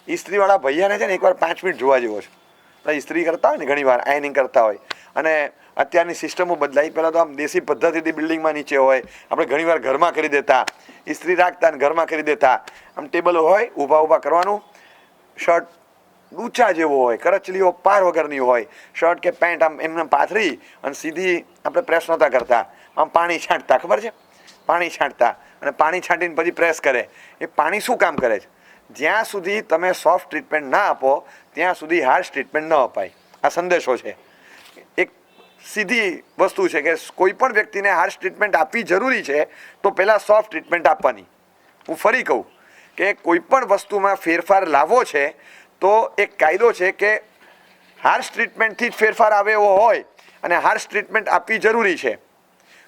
ઇસ્ત્રીવાળા ભૈયાને છે ને એકવાર 5 મિનિટ જોવા જેવો છે. ઇસ્ત્રી કરતા હોય ને ઘણી વાર આયનિંગ કરતા હોય, અને અત્યારની સિસ્ટમો બદલાઈ. પહેલાં તો આમ દેશી પદ્ધતિથી બિલ્ડિંગમાં નીચે હોય, આપણે ઘણીવાર ઘરમાં કરી દેતા, ઇસ્ત્રી રાખતા ને ઘરમાં કરી દેતા. આમ ટેબલ હોય, ઊભા કરવાનું, શર્ટ ઊંચા જેવો હોય, કરચલીઓ પાર વગરની હોય, શર્ટ કે પેન્ટ આમ એમને પાથરી અને સીધી આપણે પ્રેસ નહોતા કરતા, આમ પાણી છાંટતા, ખબર છે? પાણી છાંટતા અને પાણી છાંટીને પછી પ્રેસ કરે. એ પાણી શું કામ કરે છે? જ્યાં સુધી તમે સોફ્ટ ટ્રીટમેન્ટ ના આપો ત્યાં સુધી હાર્શ ટ્રીટમેન્ટ ન અપાય. આ સંદેશો છે. એક સીધી વસ્તુ છે કે કોઈ પણ વ્યક્તિને હાર્શ ટ્રીટમેન્ટ આપવી જરૂરી છે તો પહેલાં સોફ્ટ ટ્રીટમેન્ટ આપવાની. હું ફરી કહું કે કોઈ પણ વસ્તુમાં ફેરફાર લાવવો છે તો એક કાયદો છે કે હાર્શ ટ્રીટમેન્ટથી જ ફેરફાર આવે એવો હોય અને હાર્શ ટ્રીટમેન્ટ આપવી જરૂરી છે.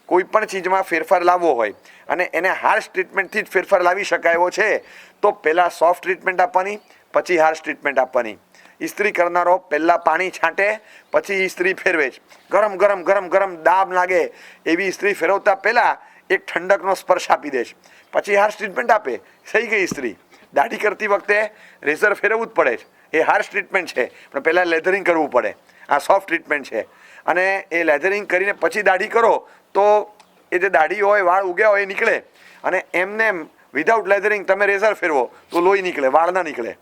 કોઈ પણ ચીજમાં ફેરફાર લાવવો હોય અને એને હાર્શ ટ્રીટમેન્ટથી જ ફેરફાર લાવી શકાય એવો છે તો પહેલાં સોફ્ટ ટ્રીટમેન્ટ આપવાની, પછી હાર્શ ટ્રીટમેન્ટ આપવાની. ઇસ્ત્રી કરનારો પહેલાં પાણી છાંટે, પછી ઇસ્ત્રી ફેરવે છે. ગરમ દાબ લાગે એવી ઇસ્ત્રી ફેરવતા પહેલાં એક ઠંડકનો સ્પર્શ આપી દે છે, પછી હાર્શ ટ્રીટમેન્ટ આપે. થઈ ગઈ ઇસ્ત્રી. દાઢી કરતી વખતે રેઝર ફેરવવું જ પડે છે, એ હાર્શ ટ્રીટમેન્ટ છે, પણ પહેલાં લેધરિંગ કરવું પડે. આ સોફ્ટ ટ્રીટમેન્ટ છે. અને એ લેધરિંગ કરીને પછી દાઢી કરો તો એ જે દાઢી હોય, વાળ ઉગ્યા હોય એ નીકળે. અને એમને એમ વિધાઉટ લેધરિંગ તમે રેઝર ફેરવો તો લોહી નીકળે, વાળ ના નીકળે,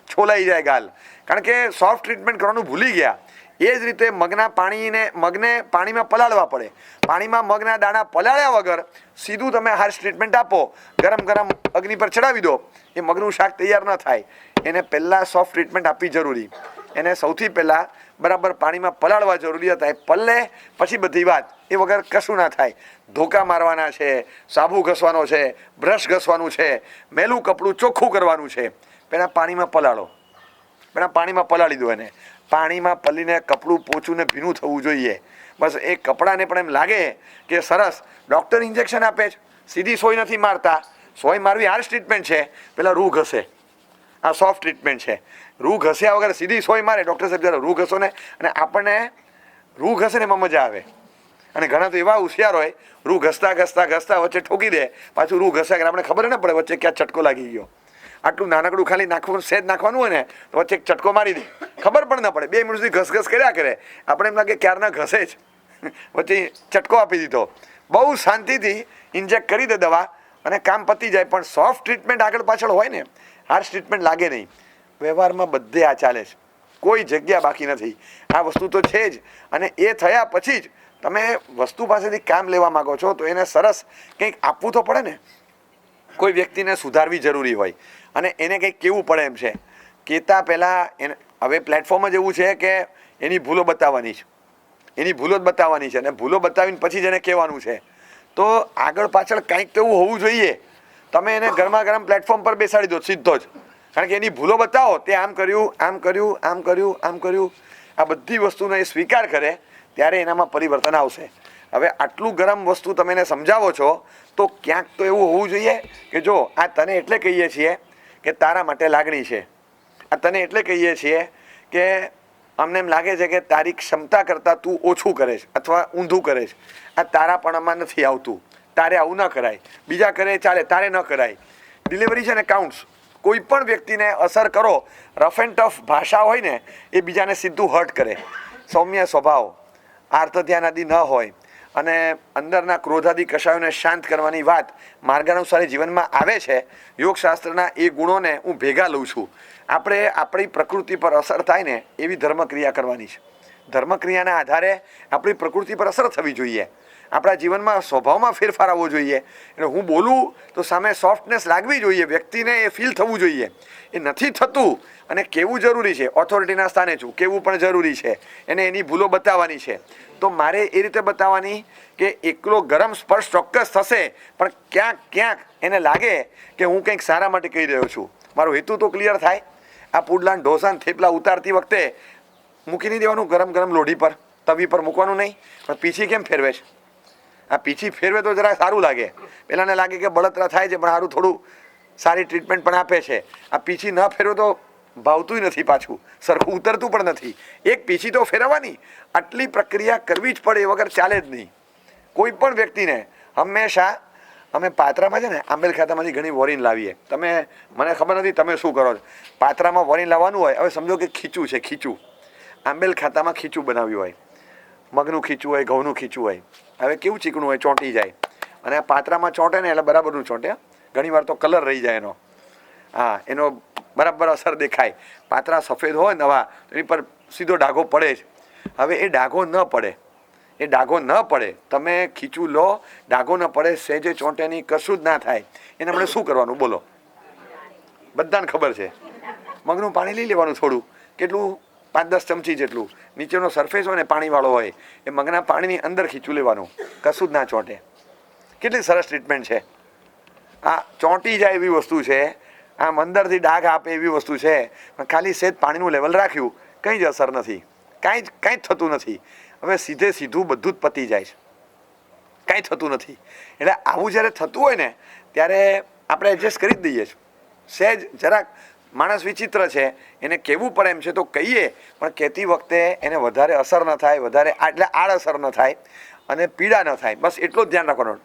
છોલાઈ જાય ગાલ. કારણ કે સોફ્ટ ટ્રીટમેન્ટ કરવાનું ભૂલી ગયા. એ જ રીતે મગને પાણીમાં પલાળવા પડે. પાણીમાં મગના દાણા પલાળ્યા વગર સીધું તમે હાર્શ ટ્રીટમેન્ટ આપો, ગરમ અગ્નિ પર ચડાવી દો, એ મગનું શાક તૈયાર ન થાય. એને પહેલાં સોફ્ટ ટ્રીટમેન્ટ આપવી જરૂરી. એને સૌથી પહેલાં બરાબર પાણીમાં પલાળવા જરૂરી હતા. પલ્લે પછી બધી વાત. એ વગર કશું ના થાય. ધોકા મારવાના છે, સાબુ ઘસવાનો છે, બ્રશ ઘસવાનું છે, મેલું કપડું ચોખ્ખું કરવાનું છે. પહેલાં પાણીમાં પલાળો, પહેલાં પાણીમાં પલાળી દો. એને પાણીમાં પલીને કપડું પોચું ને ભીનું થવું જોઈએ. બસ એ કપડાને પણ એમ લાગે કે સરસ ડૉક્ટર ઇન્જેક્શન આપે છે, સીધી સોય નથી મારતા. સોય મારવી હાર્શ ટ્રીટમેન્ટ છે. પહેલાં રૂ ઘસે, આ સોફ્ટ ટ્રીટમેન્ટ છે. રૂ ઘસ્યા વગર સીધી સોય મારે, ડૉક્ટર સાહેબ જરા રૂ ઘસો ને, અને આપણને રૂ ઘસે ને એમાં મજા આવે. અને ઘણા તો એવા હોશિયાર હોય, રૂ ઘસતા વચ્ચે ઠોકી દે, પાછું રૂ ઘસ્યા કરે, આપણે ખબર ન પડે વચ્ચે ક્યાં ચટકો લાગી ગયો. આટલું નાનકડું ખાલી સેજ નાખવાનું હોય ને તો વચ્ચે એક ચટકો મારી દે, ખબર પણ ન પડે. 2 મિનિટ સુધી ઘસ કર્યા કરે, આપણે એમ લાગે ક્યારના ઘસે જ, વચ્ચે ચટકો આપી દીધો. બહુ શાંતિથી ઇન્જેક્ટ કરી દે દવા અને કામ પતી જાય. પણ સોફ્ટ ટ્રીટમેન્ટ આગળ પાછળ હોય ને, હાર્શ ટ્રીટમેન્ટ લાગે નહીં. વ્યવહારમાં બધે આ ચાલે છે, કોઈ જગ્યા બાકી નથી. આ વસ્તુ તો છે જ. અને એ થયા પછી જ તમે વસ્તુ પાસેથી કામ લેવા માગો છો તો એને સરસ કંઈક આપવું તો પડે ને. કોઈ વ્યક્તિને સુધારવી જરૂરી હોય અને એને કંઈક કહેવું પડે એમ છે. કહેતા પહેલાં હવે પ્લેટફોર્મ જ એવું છે કે એની ભૂલો બતાવવાની છે, એની ભૂલો જ બતાવવાની છે, અને ભૂલો બતાવીને પછી જ એને કહેવાનું છે. તો આગળ પાછળ કંઈક તો એવું હોવું જોઈએ. તમે એને ગરમ પ્લેટફોર્મ પર બેસાડી દો સીધો જ, કારણ કે એની ભૂલો બતાવો, તે આમ કર્યું. આ બધી વસ્તુનો એ સ્વીકાર કરે ત્યારે એનામાં પરિવર્તન આવશે. હવે આટલું ગરમ વસ્તુ તમે એને સમજાવો છો તો ક્યાંક તો એવું હોવું જોઈએ કે જો આ તને એટલે કહીએ છીએ કે તારા માટે લાગણી છે, આ તને એટલે કહીએ છીએ કે અમને એમ લાગે છે કે તારી ક્ષમતા કરતાં તું ઓછું કરે છે અથવા ઊંધું કરે છે, આ તારાપણામાં નથી આવતું, તારે આવું ન કરાય, બીજા કરે ચાલે, તારે ન કરાય. ડિલિવરી છે ને કાઉન્ટ્સ. કોઈ પણ વ્યક્તિને અસર કરો, રફ એન્ડ ટફ ભાષા હોય ને એ બીજાને સીધું હર્ટ કરે. સૌમ્ય સ્વભાવ, આર્ત ધ્યાન આદિ ન હોય અને અંદરના ક્રોધાદી કશાયોને શાંત કરવાની વાત માર્ગાનુસારી જીવનમાં આવે છે. યોગશાસ્ત્રના એ ગુણોને હું ભેગા લઉં છું. આપણે આપણી પ્રકૃતિ પર અસર થાય ને એવી ધર્મક્રિયા કરવાની છે. ધર્મક્રિયાના આધારે આપણી પ્રકૃતિ પર અસર થવી જોઈએ. આપણા જીવનમાં સ્વભાવમાં ફેરફાર આવવો જોઈએ. એટલે હું બોલું તો સામે સોફ્ટનેસ લાગવી જોઈએ, વ્યક્તિને એ ફીલ થવું જોઈએ. એ નથી થતું અને કહેવું જરૂરી છે. ઓથોરિટીના સ્થાને છું, કહેવું પણ જરૂરી છે. એને એની ભૂલો બતાવવાની છે તો મારે એ રીતે બતાવવાની કે એકલો ગરમ સ્પર્શ ચોક્કસ થશે, પણ ક્યાંક એને લાગે કે હું કંઈક સારા માટે કહી રહ્યો છું. મારો હેતુ તો ક્લિયર થાય. આ પુડલા ઢોસા થેપલા ઉતારતી વખતે મૂકી નહીં દેવાનું ગરમ લોઢી પર, તવી પર મૂકવાનું નહીં. પણ પીછી કેમ ફેરવે છે? આ પીછી ફેરવે તો જરા સારું લાગે. પેલાને લાગે કે બળતરા થાય છે પણ સારું થોડું સારી ટ્રીટમેન્ટ પણ આપે છે. આ પીછી ન ફેરવે તો ભાવતું નથી, પાછું સરખું ઉતરતું પણ નથી. એક પીછી તો ફેરવવાની. આટલી પ્રક્રિયા કરવી જ પડે, એ વગર ચાલે જ નહીં. કોઈ પણ વ્યક્તિને હંમેશા અમે પાત્રામાં છે ને આંબેલ ખાતામાંથી ઘણી વોરીન લાવીએ. તમે મને ખબર નથી તમે શું કરો છો. પાત્રામાં વોરીન લાવવાનું હોય, હવે સમજો કે ખીચું છે, ખીચું આંબેલ ખાતામાં ખીચું બનાવ્યું હોય, મગનું ખીચું હોય, ઘઉંનું ખીચું હોય. હવે કેવું ચીકણું હોય, ચોંટી જાય. અને આ પાત્રામાં ચોંટે ને એટલે બરાબરનું ચોંટે. ઘણી વાર તો કલર રહી જાય એનો. હા, એનો બરાબર અસર દેખાય. પાત્રા સફેદ હોય નવા તો એની પર સીધો ડાઘો પડે જ. હવે એ ડાઘો ન પડે, એ ડાઘો ન પડે, તમે ખીચું લો, ડાઘો ન પડે, સહેજે ચોંટે નહીં, કશું જ ના થાય, એને આપણે શું કરવાનું બોલો? બધાને ખબર છે. મગનું પાણી લઈ લેવાનું થોડું, કેટલું 5-10 ચમચી જેટલું. નીચેનો સરફેસ હોય ને પાણીવાળો હોય, એ મગના પાણીની અંદર ખીચું લેવાનું, કશું જ ના ચોંટે. કેટલી સરસ ટ્રીટમેન્ટ છે. આ ચોંટી જાય એવી વસ્તુ છે, આમ અંદરથી ડાઘ આપે એવી વસ્તુ છે. પણ ખાલી સહેજ પાણીનું લેવલ રાખ્યું, કંઈ જ અસર નથી, કાંઈ જ થતું નથી. હવે સીધું બધું જ પતી જાય છે, કાંઈ થતું નથી. એટલે આવું જ્યારે થતું હોય ને ત્યારે આપણે એડજસ્ટ કરી જ દઈએ છીએ. સહેજ જરાક માણસ વિચિત્ર છે, એને કહેવું પડે એમ છે તો કહીએ, પણ કહેતી વખતે એને વધારે અસર ન થાય, વધારે એટલે આડઅસર ન થાય અને પીડા ન થાય. બસ એટલું જ ધ્યાન રાખવાનું.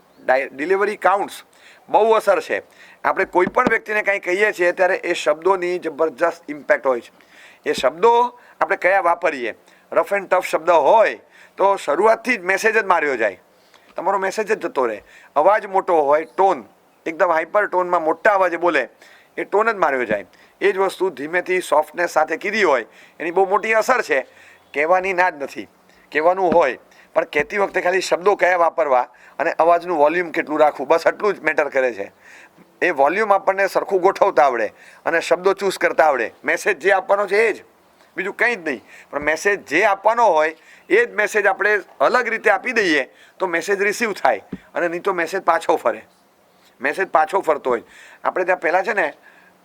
ડિલિવરી કાઉન્ટ્સ બહુ અસર છે. આપણે કોઈ પણ વ્યક્તિને કાંઈ કહીએ છીએ ત્યારે એ શબ્દોની જબરજસ્ત ઇમ્પેક્ટ હોય છે. એ શબ્દો આપણે કયા વાપરીએ. રફ એન્ડ ટફ શબ્દ હોય તો શરૂઆતથી જ મેસેજ જ માર્યો જાય, તમારો મેસેજ જ જતો રહે. અવાજ મોટો હોય, ટોન એકદમ હાઈપર ટોનમાં મોટા અવાજે બોલે, એ ટોન જ માર્યો જાય. એ જ વસ્તુ ધીમેથી સોફ્ટનેસ સાથે કીધી હોય, એની બહુ મોટી અસર છે. કહેવાની ના જ નથી, કહેવાનું હોય, પણ કહેતી વખતે ખાલી શબ્દો કયા વાપરવા અને અવાજનું વોલ્યુમ કેટલું રાખવું, બસ આટલું જ મેટર કરે છે. એ વોલ્યુમ આપણને સરખું ગોઠવતા આવડે અને શબ્દો ચૂઝ કરતા આવડે. મેસેજ જે આપવાનો છે એ જ, બીજું કંઈ જ નહીં. પણ મેસેજ જે આપવાનો હોય એ જ મેસેજ આપણે અલગ રીતે આપી દઈએ તો મેસેજ રિસીવ થાય, અને નહીં તો મેસેજ પાછો ફરે. મેસેજ પાછો ફરતો હોય. આપણે ત્યાં પહેલાં છે ને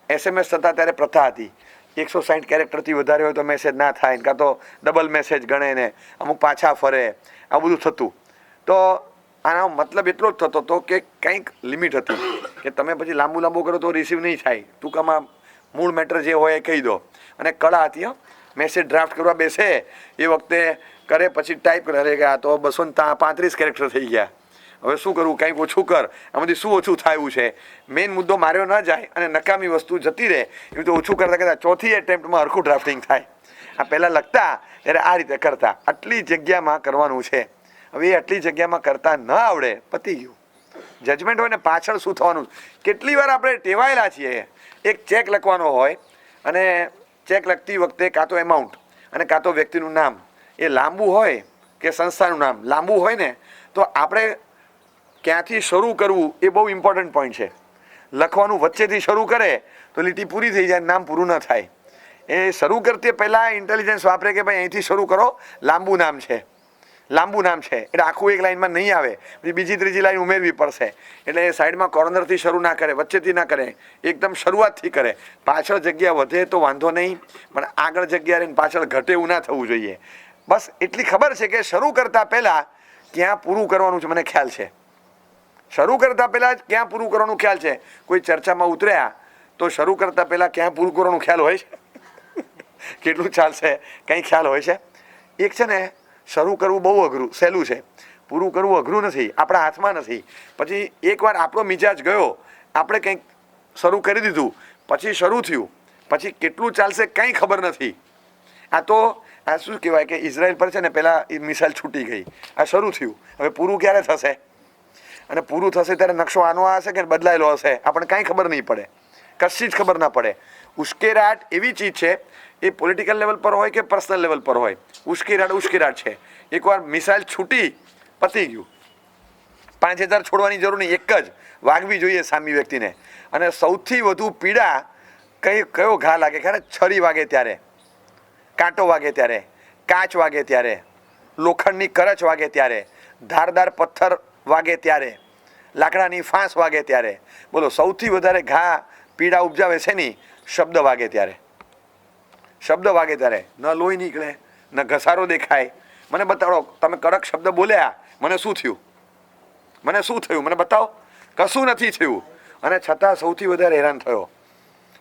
SMS થતા ત્યારે પ્રથા હતી, 160 કેરેક્ટરથી વધારે હોય તો મેસેજ ના થાય, કાં તો ડબલ મેસેજ ગણે ને અમુક પાછા ફરે, આ બધું થતું. તો આનો મતલબ એટલો જ થતો હતો કે કંઈક લિમિટ હતી કે તમે પછી લાંબુ કરો તો રિસીવ નહીં થાય. ટૂંકામાં મૂળ મેટર જે હોય એ કહી દો. અને કળા હતી મેસેજ ડ્રાફ્ટ કરવા બેસે એ વખતે કરે, પછી ટાઈપ કરે કે આ તો 235 કેરેક્ટર થઈ ગયા, હવે શું કરવું, કંઈક ઓછું કર. આમાંથી શું ઓછું થયું છે? મેઇન મુદ્દો માર્યો ન જાય અને નકામી વસ્તુ જતી રહે, એવી તો ઓછું કરતાં કરતાં ચોથી એટેમ્પ્ટમાં હરખું ડ્રાફ્ટિંગ થાય. આ પહેલાં લખતા ત્યારે આ રીતે કરતા, આટલી જગ્યામાં કરવાનું છે. હવે એ આટલી જગ્યામાં કરતા ન આવડે, પતી ગયું. જજમેન્ટ હોય ને પાછળ શું થવાનું. કેટલી વાર આપણે ટેવાયેલા છીએ, એક ચેક લખવાનો હોય અને ચેક લખતી વખતે કાં તો એમાઉન્ટ અને કાં તો વ્યક્તિનું નામ એ લાંબુ હોય કે સંસ્થાનું નામ લાંબુ હોય ને તો આપણે ક્યાંથી શરૂ કરવું એ બહુ ઇમ્પોર્ટન્ટ પોઈન્ટ છે. લખવાનું વચ્ચેથી શરૂ કરે તો લીટી પૂરી થઈ જાય, નામ પૂરું ન થાય. એ શરૂ કરતી પહેલાં ઇન્ટેલિજન્સ વાપરે કે ભાઈ અહીંથી શરૂ કરો, લાંબુ નામ છે, લાંબુ નામ છે, એટલે આખું એક લાઈનમાં નહીં આવે, પછી બીજી ત્રીજી લાઈન ઉમેરવી પડશે. એટલે એ સાઈડમાં કોર્નરથી શરૂ ના કરે, વચ્ચેથી ના કરે, એકદમ શરૂઆતથી કરે. પાછળ જગ્યા વધે તો વાંધો નહીં, પણ આગળ જગ્યા રહીને પાછળ ઘટે એવું ના થવું જોઈએ. બસ એટલી ખબર છે કે શરૂ કરતાં પહેલાં ક્યાં પૂરું કરવાનું છે મને ખ્યાલ છે. શરૂ કરતાં પહેલાં જ ક્યાં પૂરું કરવાનું ખ્યાલ છે. કોઈ ચર્ચામાં ઉતર્યા તો શરૂ કરતાં પહેલાં ક્યાં પૂરું કરવાનું ખ્યાલ હોય છે? કેટલું ચાલશે કંઈ ખ્યાલ હોય છે? એક છે ને શરૂ કરવું બહુ અઘરું, સહેલું છે. પૂરું કરવું અઘરું નથી, આપણા હાથમાં નથી. પછી એકવાર આપણો મિજાજ ગયો, આપણે કંઈક શરૂ કરી દીધું, પછી શરૂ થયું, પછી કેટલું ચાલશે કંઈ ખબર નથી. આ શું કહેવાય કે ઇઝરાયલ પર છે ને પહેલાં મિસાઇલ છૂટી ગઈ, આ શરૂ થયું, હવે પૂરું ક્યારે થશે? અને પૂરું થશે ત્યારે નકશો આનો હશે કે બદલાયેલો હશે, આપણને કાંઈ ખબર નહીં પડે, કશી જ ખબર ના પડે. ઉશ્કેરાટ એવી ચીજ છે, એ પોલિટિકલ લેવલ પર હોય કે પર્સનલ લેવલ પર હોય, ઉશ્કેરાટ છે. એકવાર મિસાઇલ છૂટી, પતી ગયું. 5000 છોડવાની જરૂર નહીં, એક જ વાગવી જોઈએ સામી વ્યક્તિને. અને સૌથી વધુ પીડા કયો ઘા લાગે ખરે? છરી વાગે ત્યારે, કાંટો વાગે ત્યારે, કાચ વાગે ત્યારે, લોખંડની કરચ વાગે ત્યારે, ધારદાર પથ્થર વાગે ત્યારે, લાકડાની ફાંસ વાગે ત્યારે. બોલો સૌથી વધારે ઘા પીડા ઉપજાવે છે નહીં? શબ્દ વાગે ત્યારે. શબ્દ વાગે ત્યારે ન લોહી નીકળે, ન ઘસારો દેખાય. મને બતાવો, તમે કડક શબ્દ બોલ્યા, મને શું થયું? મને બતાવો. કશું નથી થયું, અને છતાં સૌથી વધારે હેરાન થયો.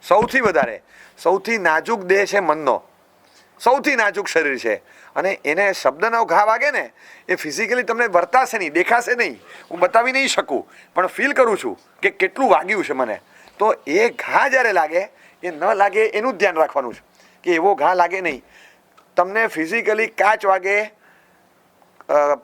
સૌથી નાજુક દેહ છે મનનો. સૌથી નાજુક શરીર છે અને એને શબ્દનો ઘા વાગે ને એ ફિઝિકલી તમને વર્તાશે નહીં, દેખાશે નહીં, હું બતાવી નહીં શકું, પણ ફીલ કરું છું કે કેટલું વાગ્યું છે મને. તો એ ઘા જ્યારે લાગે એ ન લાગે એનું જ ધ્યાન રાખવાનું છે કે એવો ઘા લાગે નહીં. તમને ફિઝિકલી કાચ વાગે,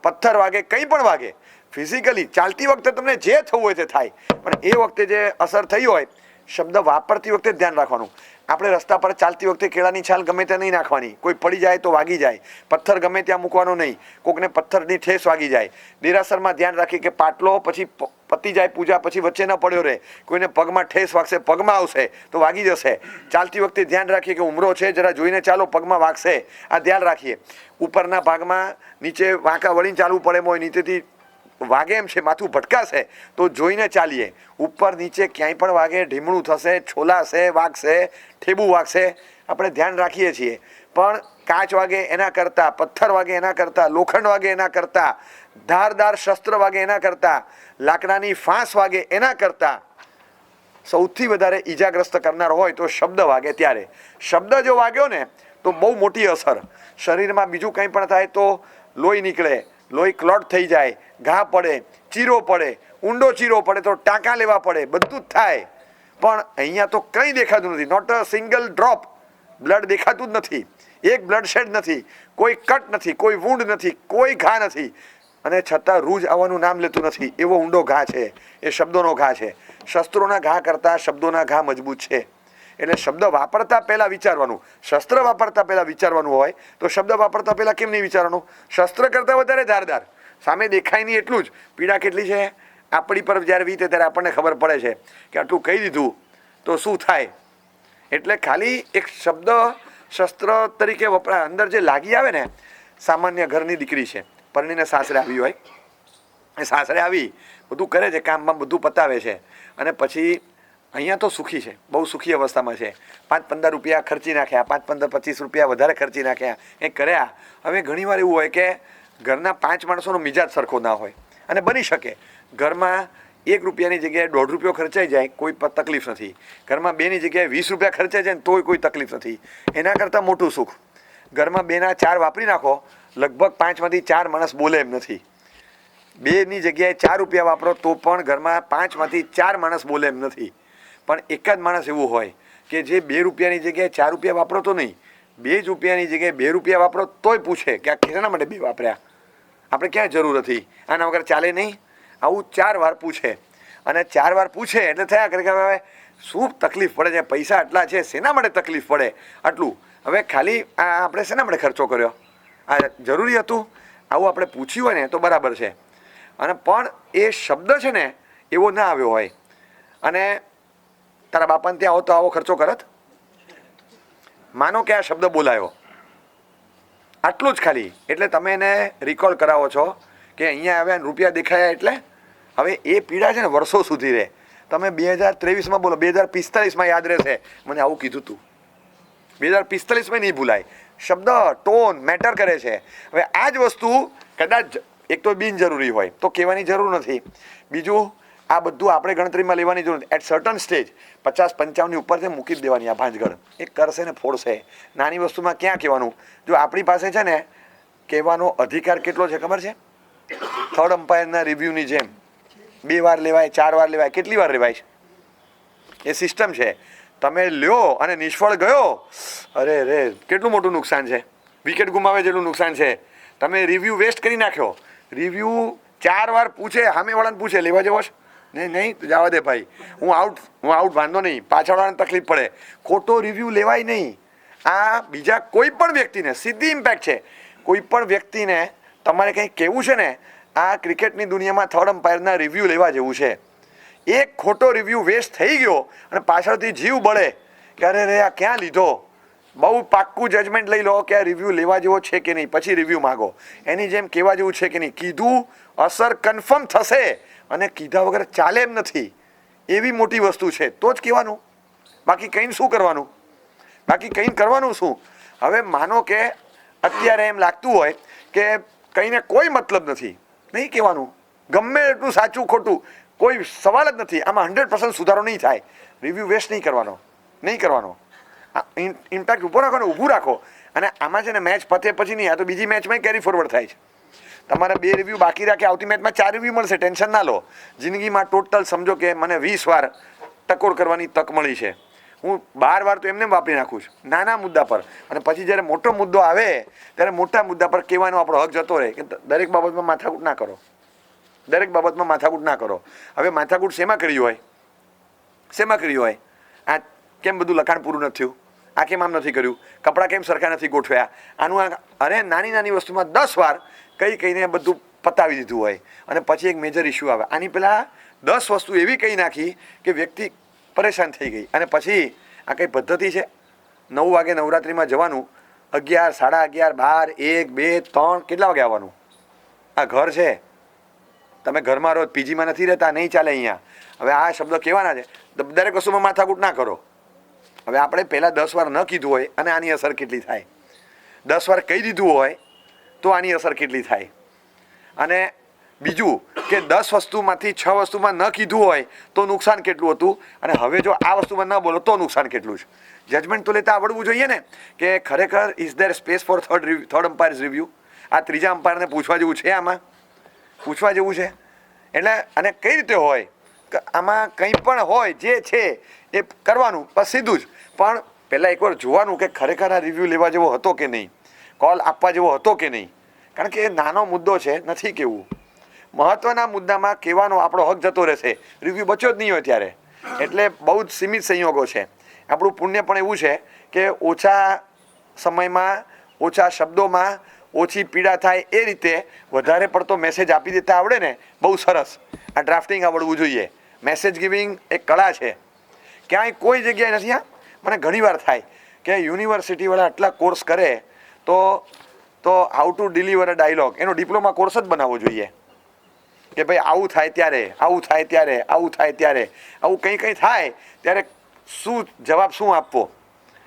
પથ્થર વાગે, કંઈ પણ વાગે, ફિઝિકલી ચાલતી વખતે તમને જે થવું હોય તે થાય, પણ એ વખતે જે અસર થઈ હોય શબ્દ વાપરતી વખતે ધ્યાન રાખવાનું. આપણે રસ્તા પર ચાલતી વખતે કેળાની છાલ ગમે ત્યાં નહીં નાખવાની, કોઈ પડી જાય તો વાગી જાય, પથ્થર ગમે ત્યાં મૂકવાનો નહીં, કોકને પથ્થરની ઠેસ વાગી જાય. દેરાસરમાં ધ્યાન રાખી કે પાટલો પછી પતી જાય પૂજા પછી વચ્ચે ન પડ્યો રહે, કોઈને પગમાં ઠેસ વાગશે, પગમાં આવશે તો વાગી જશે. ચાલતી વખતે ધ્યાન રાખીએ કે ઉમરો છે, જરા જોઈને ચાલો, પગમાં વાગશે, આ ધ્યાન રાખીએ. ઉપરના ભાગમાં નીચે વાંકા વળીને ચાલવું પડે હોય, નીચેથી વાગે એમ છે, માથું ભટકાશે તો જોઈને ચાલીએ. ઉપર નીચે ક્યાંય પણ વાગે, ઢીમણું થશે, છોલાશે, વાગશે, ઠેબુ વાગશે, આપણે ધ્યાન રાખીએ છીએ. પણ કાચ વાગે એના કરતાં, પથ્થર વાગે એના કરતાં, લોખંડ વાગે એના કરતાં, ધારદાર શસ્ત્ર વાગે એના કરતાં, લાકડાની ફાંસ વાગે એના કરતાં સૌથી વધારે ઈજાગ્રસ્ત કરનાર હોય તો શબ્દ વાગે ત્યારે. શબ્દ જો વાગ્યો ને તો બહુ મોટી અસર. શરીરમાં બીજું કંઈ પણ થાય તો લોહી નીકળે, લોહી ક્લોટ થઈ જાય, ઘા પડે, ચીરો પડે, ઊંડો ચીરો પડે તો ટાંકા લેવા પડે, બધું જ થાય. પણ અહીંયા તો કંઈ દેખાતું નથી, not a single drop blood દેખાતું જ નથી, એક બ્લડ શેડ નથી, કોઈ કટ નથી, કોઈ વૂંડ નથી, કોઈ ઘા નથી, અને છતાં રૂજ આવવાનું નામ લેતું નથી. એવો ઊંડો ઘા છે, એ શબ્દોનો ઘા છે. શસ્ત્રોના ઘા કરતાં શબ્દોના ઘા મજબૂત છે. એટલે શબ્દ વાપરતા પહેલાં વિચારવાનું. શસ્ત્ર વાપરતા પહેલાં વિચારવાનું હોય તો શબ્દ વાપરતા પહેલાં કેમ નહીં વિચારવાનું? શસ્ત્ર કરતાં વધારે ધારદાર, સામે દેખાય નહીં એટલું જ. પીડા કેટલી છે આપણી પર જ્યારે વીતે ત્યારે આપણને ખબર પડે છે કે આટલું કહી દીધું તો શું થાય. એટલે ખાલી એક શબ્દ શસ્ત્ર તરીકે વપરાય. અંદર જે લાગી આવે ને, સામાન્ય ઘરની દીકરી છે, પરણીને સાસરે આવી હોય, એ સાસરે આવી બધું કરે છે, કામમાં બધું પતાવે છે, અને પછી અહીંયા તો સુખી છે, બહુ સુખી અવસ્થામાં છે, 5-15 રૂપિયા ખર્ચી નાખ્યા, 5-15-25 રૂપિયા વધારે ખર્ચી નાખ્યા, એ કર્યા. હવે ઘણીવાર એવું હોય કે ઘરના 5 માણસોનો મિજાજ સરખો ના હોય, અને બની શકે ઘરમાં 1 રૂપિયાની જગ્યાએ 1.5 રૂપિયો ખર્ચાઈ જાય, કોઈ તકલીફ નથી. ઘરમાં 2ની જગ્યાએ 20 રૂપિયા ખર્ચાઈ જાય ને તોય કોઈ તકલીફ નથી. એના કરતાં મોટું સુખ ઘરમાં 2ના 4 વાપરી નાખો, લગભગ 5માંથી 4 માણસ બોલે એમ નથી. 2ની જગ્યાએ 4 રૂપિયા વાપરો તો પણ ઘરમાં 5માંથી 4 માણસ બોલે એમ નથી. પણ એક જ માણસ એવું હોય કે જે 2 રૂપિયાની જગ્યાએ 4 રૂપિયા વાપરો તો નહીં, 2 રૂપિયાની જગ્યાએ 2 રૂપિયા વાપરો તોય પૂછે કે આ શેના માટે 2 વાપર્યા, આપણે ક્યાં જરૂર હતી, આના વગર ચાલે નહીં. આવું 4 વાર પૂછે, અને 4 વાર પૂછે એટલે થયા કરે કે હવે શું તકલીફ પડે છે, પૈસા આટલા છે, શેના માટે તકલીફ પડે આટલું, હવે ખાલી આ આપણે શેના માટે ખર્ચો કર્યો, આ જરૂરી હતું, આવું આપણે પૂછ્યું હોય ને તો બરાબર છે. અને પણ એ શબ્દ છે ને એવો ના આવ્યો હોય, અને તારા બાપાને ત્યાં આવો તો આવો ખર્ચો કરત. માનો કે આ શબ્દ બોલાયો, આટલું જ ખાલી, એટલે તમે એને રિકોલ કરાવો છો કે અહીંયા આવ્યા રૂપિયા દેખાયા. એટલે હવે એ પીડા છે ને વર્ષો સુધી રહે. તમે 2023માં બોલો, 2045માં યાદ રહેશે મને આવું કીધું તું, 2045માં નહીં ભૂલાય. શબ્દ ટોન મેટર કરે છે. હવે આ જ વસ્તુ કદાચ એક તો બિનજરૂરી હોય તો કહેવાની જરૂર નથી, બીજું આ બધું આપણે ગણતરીમાં લેવાની જરૂર નથી. એટ સર્ટન સ્ટેજ 50-55ની ઉપર છે મૂકી જ દેવાની. આ ભાંજગળ એ કરશે ને ફોડશે. નાની વસ્તુમાં ક્યાં કહેવાનું? જો આપણી પાસે છે ને કહેવાનો અધિકાર કેટલો છે ખબર છે? થર્ડ અમ્પાયરના રિવ્યૂની જેમ 2 વાર લેવાય, 4 વાર લેવાય, કેટલી વાર લેવાય છે એ સિસ્ટમ છે. તમે લ્યો અને નિષ્ફળ ગયો, અરે રે કેટલું મોટું નુકસાન છે, વિકેટ ગુમાવે જેટલું નુકસાન છે. તમે રિવ્યૂ વેસ્ટ કરી નાખ્યો. રિવ્યૂ 4 વાર પૂછે, સામેવાળાને પૂછે લેવા જેવો છે, નહીં નહીં તો જવા દે ભાઈ, હું આઉટ વાંધો નહીં, પાછળવાળાને તકલીફ પડે. ખોટો રિવ્યૂ લેવાય નહીં. આ બીજા કોઈ પણ વ્યક્તિને સીધી ઇમ્પેક્ટ છે. કોઈ પણ વ્યક્તિને તમારે કંઈ કહેવું છે ને, આ ક્રિકેટની દુનિયામાં થર્ડ અમ્પાયરના રિવ્યૂ લેવા જેવું છે. એક ખોટો રિવ્યૂ વેસ્ટ થઈ ગયો અને પાછળથી જીવ બળે કે અરે રે આ ક્યાં લીધો. બહુ પાક્કું જજમેન્ટ લઈ લો કે આ રિવ્યૂ લેવા જેવો છે કે નહીં, પછી રિવ્યૂ માગો. એની જેમ કહેવા જેવું છે કે નહીં, કીધું અસર કન્ફર્મ થશે અને કીધા વગર ચાલે એમ નથી. એવી મોટી વસ્તુ છે તો જ કહેવાનું, બાકી કંઈ શું કરવાનું, બાકી કંઈ કરવાનું શું? હવે માનો કે અત્યારે એમ લાગતું હોય કે કંઈને કોઈ મતલબ નથી, નહીં કહેવાનું. ગમે એટલું સાચું ખોટું કોઈ સવાલ જ નથી, આમાં 100% સુધારો નહીં થાય. રિવ્યૂ વેસ્ટ નહીં કરવાનો, નહીં કરવાનો. ઇમ્પેક્ટ ઊભો રાખો ને ઊભું રાખો. અને આમાં છે ને મેચ પતે પછી નહીં, આ તો બીજી મેચમાં કેરી ફોરવર્ડ થાય છે. તમારે 2 રિવ્યૂ બાકી રાખે, આવતી મેચમાં 4 રિવ્યૂ મળશે, ટેન્શન ના લો. જિંદગીમાં ટોટલ સમજો કે મને 20 વાર ટકોર કરવાની તક મળી છે, હું 12 વાર તો એમને વાપરી નાખું છું નાના મુદ્દા પર. અને પછી જ્યારે મોટો મુદ્દો આવે ત્યારે મોટા મુદ્દા પર કહેવાનો આપણો હક જતો રહે કે દરેક બાબતમાં માથાકૂટ ના કરો, દરેક બાબતમાં માથાકૂટ ના કરો. હવે માથાકૂટ શેમાં કરી હોય, શેમાં કરી હોય? આ કેમ બધું લખાણ પૂરું નથી થયું, આ કેમ આમ નથી કર્યું, કપડાં કેમ સરખા નથી ગોઠવ્યા, આનું અરે નાની નાની વસ્તુમાં 10 વાર કહીને બધું પતાવી દીધું હોય અને પછી એક મેજર ઇસ્યુ આવે. આની પહેલાં 10 વસ્તુ એવી કહી નાખી કે વ્યક્તિ પરેશાન થઈ ગઈ. અને પછી આ કઈ પદ્ધતિ છે? 9 વાગે નવરાત્રિમાં જવાનું, 11, 11:30, 12, 1, 2, 3 કેટલા વાગે આવવાનું? આ ઘર છે, તમે ઘરમાં રહો, પીજીમાં નથી રહેતા, નહીં ચાલે અહીંયા. હવે આ શબ્દ કહેવાના છે, દરેક વસ્તુમાં માથાકૂટ ના કરો. હવે આપણે પહેલાં 10 વાર ન કીધું હોય અને આની અસર કેટલી થાય, 10 વાર કહી દીધું હોય તો આની અસર કેટલી થાય. અને બીજું કે 10 વસ્તુમાંથી 6 વસ્તુમાં ન કીધું હોય તો નુકસાન કેટલું હતું, અને હવે જો આ વસ્તુમાં ન બોલો તો નુકસાન કેટલું છે. જજમેન્ટ તો લેતા આવડવું જોઈએ ને કે ખરેખર is there space for third umpires review? આ ત્રીજા અમ્પાયરને પૂછવા જેવું છે, આમાં પૂછવા જેવું છે. એટલે અને કઈ રીતે હોય કે આમાં કંઈ પણ હોય જે છે એ કરવાનું બસ સીધું જ. પણ પહેલાં એકવાર જોવાનું કે ખરેખર આ રિવ્યૂ લેવા જેવો હતો કે નહીં, કોલ આપવા જેવો હતો કે નહીં. કારણ કે એ નાનો મુદ્દો છે, નથી કહેવું. મહત્ત્વના મુદ્દામાં કહેવાનો આપણો હક જતો રહેશે, રિવ્યૂ બચ્યો જ નહીં હોય ત્યારે. એટલે બહુ જ સીમિત સંયોગો છે. આપણું પુણ્ય પણ એવું છે કે ઓછા સમયમાં, ઓછા શબ્દોમાં, ઓછી પીડા થાય એ રીતે વધારે પડતો મેસેજ આપી દેતા આવડે ને, બહુ સરસ. આ ડ્રાફ્ટિંગ આવડવું જોઈએ. મેસેજ ગિવિંગ એક કળા છે, ક્યાંય કોઈ જગ્યાએ નથી. મને ઘણીવાર થાય કે યુનિવર્સિટીવાળા આટલા કોર્સ કરે તો how to deliver a dialogue એનો ડિપ્લોમા કોર્સ જ બનાવવો જોઈએ કે ભાઈ આવું થાય ત્યારે, આવું થાય ત્યારે, આવું થાય ત્યારે, આવું કંઈ થાય ત્યારે શું જવાબ શું આપવો,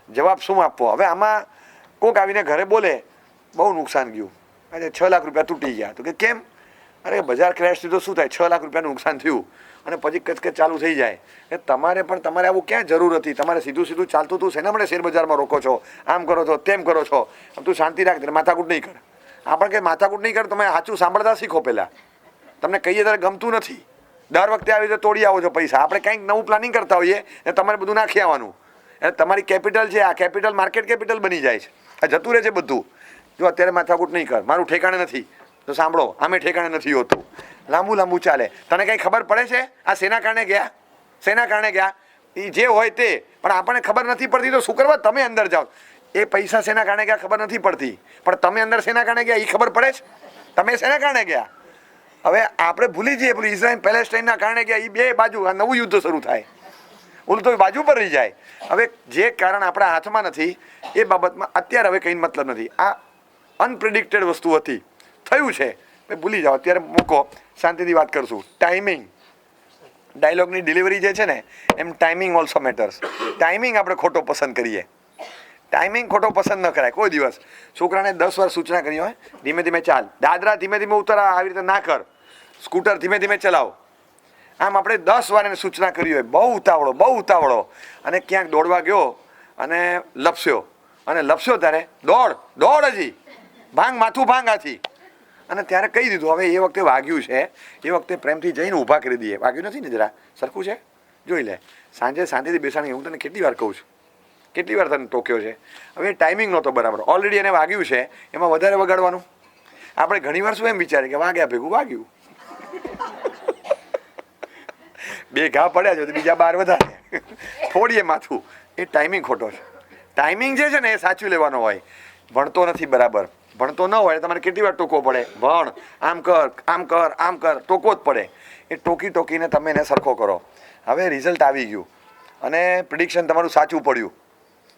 જવાબ શું આપવો. હવે આમાં કોક આવીને ઘરે બોલે બહુ નુકસાન ગયું, આજે 6 લાખ રૂપિયા તૂટી ગયા, તો કે કેમ? અરે બજાર ક્રેશ થયું તો શું થાય, 6 લાખ રૂપિયાનું નુકસાન થયું અને પછી કચકચ ચાલુ થઈ જાય. એ તમારે આવું ક્યાં જરૂર હતી? તમારે સીધું ચાલતું હતું, શેના માટે શેર બજારમાં રોકો છો, આમ કરો છો, તેમ કરો છો. તું શાંતિ રાખ, માથાકૂટ નહીં કર. આપણે કંઈ માથાકૂટ નહીં કર, તમે સાચું સાંભળતા શીખો. પહેલાં તમને કહીએ ત્યારે ગમતું નથી, દર વખતે આવી રીતે તોડી આવો છો પૈસા. આપણે કંઈક નવું પ્લાનિંગ કરતા હોઈએ ને તમારે બધું નાખી આવવાનું. એટલે તમારી કેપિટલ છે, આ કેપિટલ માર્કેટ કેપિટલ બની જાય છે, આ જતું રહે છે બધું. જો અત્યારે માથાકૂટ નહીં કર, મારું ઠેકાણે નથી તો સાંભળો, આમે ઠેકાણે નથી હોતું, લાંબુ ચાલે. તને કંઈ ખબર પડે છે આ શેના કારણે ગયા, શેના કારણે ગયા? એ જે હોય તે, પણ આપણને ખબર નથી પડતી તો શું કરવા? તમે અંદર જાઓ. એ પૈસા શેના કારણે ગયા ખબર નથી પડતી, પણ તમે અંદર શેના કારણે ગયા એ ખબર પડે છે. તમે શેના કારણે ગયા? હવે આપણે ભૂલી જઈએ પેલું ઇઝરાયલ પેલેસ્ટાઇનના કારણે ગયા, એ બે બાજુ આ નવું યુદ્ધ શરૂ થાય, ઓલું તો બાજુ પર રહી જાય. હવે જે કારણ આપણા હાથમાં નથી એ બાબતમાં અત્યારે હવે કંઈ મતલબ નથી. આ અનપ્રિડિક્ટેડ વસ્તુ હતી, થયું છે, ભૂલી જાઓ. અત્યારે મૂકો, શાંતિથી વાત કરશું. ટાઈમિંગ, ડાયલોગની ડિલિવરી જે છે ને એમ ટાઈમિંગ ઓલ્સો મેટર્સ. ટાઈમિંગ આપણે ખોટો પસંદ કરીએ, ટાઈમિંગ ખોટો પસંદ ન કરાય કોઈ દિવસ. છોકરાને 10 વાર સૂચના કરી હોય, ધીમે ધીમે ચાલ, દાદરા ધીમે ધીમે ઉતરા, આવી રીતે ના કર, સ્કૂટર ધીમે ધીમે ચલાવો. આમ આપણે 10 વાર એને સૂચના કરી હોય, બહુ ઉતાવળો અને ક્યાંક દોડવા ગયો અને લપસ્યો ત્યારે દોડ હજી માથું ભાંગ આથી, અને ત્યારે કહી દીધું. હવે એ વખતે વાગ્યું છે, એ વખતે પ્રેમથી જઈને ઊભા કરી દઈએ. વાગ્યું નથી ને, જરા સરખું છે, જોઈ લે. સાંજે શાંતિથી બેસાડી, હું તને કેટલી વાર કહું છું, કેટલી વાર તને ટોક્યો છે. હવે ટાઈમિંગ નહોતો બરાબર, ઓલરેડી એને વાગ્યું છે, એમાં વધારે વગાડવાનું. આપણે ઘણીવાર શું એમ વિચારીએ કે વાગ્યા ભેગું વાગ્યું, 2 ઘા પડ્યા છે તો બીજા 12 વધારે થોડીએ માથું. એ ટાઈમિંગ ખોટો છે. ટાઈમિંગ જે છે ને એ સાચું લેવાનો હોય. ભણતો નથી બરાબર, ભણતો ન હોય તમારે કેટલી વાર ટોકવો પડે, ભણ, આમ કર, ટોકવો જ પડે. એ ટોકીને તમે એને સરખો કરો. હવે રિઝલ્ટ આવી ગયું અને પ્રિડિક્શન તમારું સાચું પડ્યું,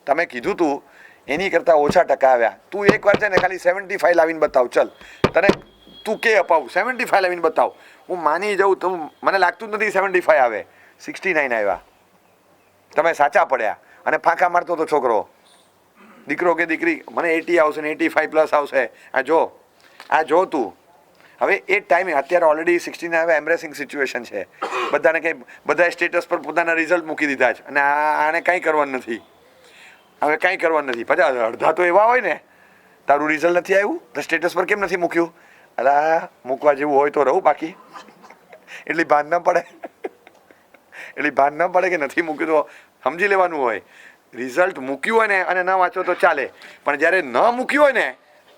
તમે કીધું તું એની કરતાં ઓછા ટકા આવ્યા. તું એકવાર છે ને ખાલી 75 લાવીને બતાવ, ચલ તને તું કે અપાવું, 75 લાવીને બતાવ, હું માની જાઉં. તો મને લાગતું જ નથી 75 આવે, 69 આવ્યા. તમે સાચા પડ્યા અને ફાંકા મારતો તો છોકરો, દીકરો કે દીકરી, મને 80 આવશે ને 85 પ્લસ આવશે. આ જો તું. હવે એ ટાઈમે અત્યારે ઓલરેડી 69 આવે, એમ્બ્રેસિંગ સિચ્યુએશન છે. બધાને કંઈ બધા સ્ટેટસ પર પોતાના રિઝલ્ટ મૂકી દીધા છે અને આને કંઈ કરવાનું નથી. હવે કાંઈ કરવાનું નથી. પછી અડધા તો એવા હોય ને, તારું રિઝલ્ટ નથી આવ્યું તો સ્ટેટસ પર કેમ નથી મૂક્યું? અલા મૂકવા જેવું હોય તો રહું, બાકી એટલી ભાન ન પડે, એટલી ભાન ન પડે કે નથી મૂક્યું તો સમજી લેવાનું હોય. રિઝલ્ટ મૂક્યું હોય ને અને ન વાંચો તો ચાલે, પણ જ્યારે ન મૂક્યું હોય ને